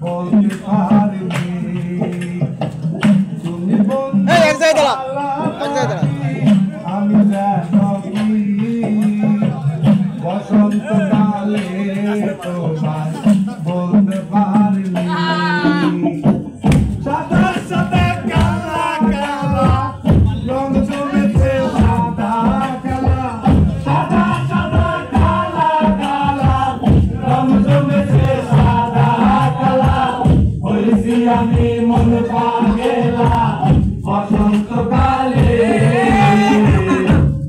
বলতে পারিনি তুমি বন্ধু আমি যেন কি বসন্ত কালে তোমায় বলতে পারিনি সাদা সাদা কালা কালা রং জমেছে সাদা কালা সাদা সাদা কালা কালা রং জমেছে সাদা কালা হয়েছি আমি মন পাগেলা বসন্ত কালে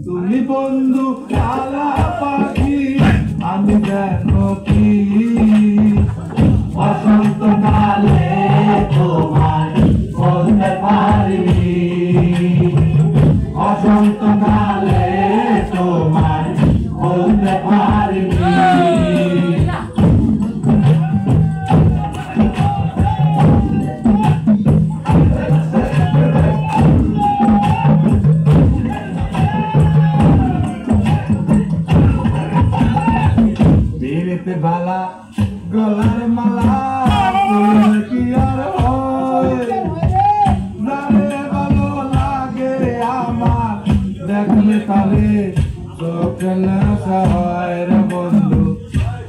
তুমি বন্ধু কালা পাখি আমি যেন কি বসন্ত কালে তোমায় বলতে পারিনি বসন্ত কালে তোমায় বলতে পারিনি বালা গলার মালা কি আর হয় জানে ভালো লাগে আমার দেখলে তারে চোখে নেশা হয় রে বন্ধু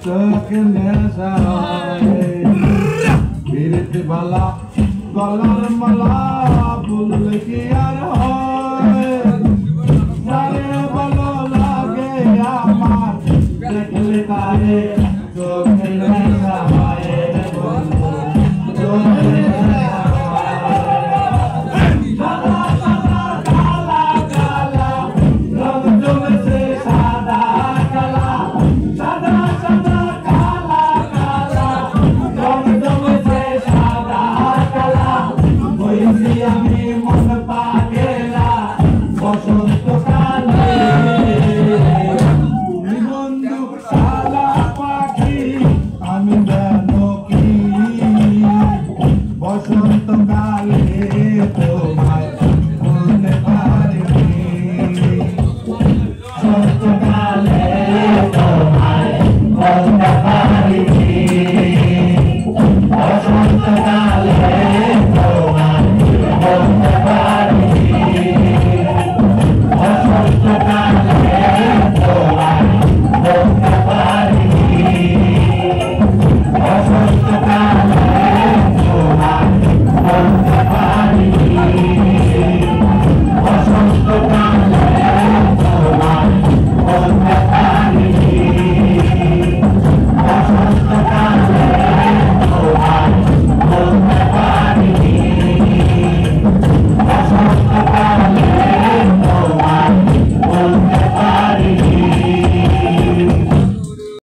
চোখে নেশা হয় বিরতি বালা গলার মালা বললে কি আর হয়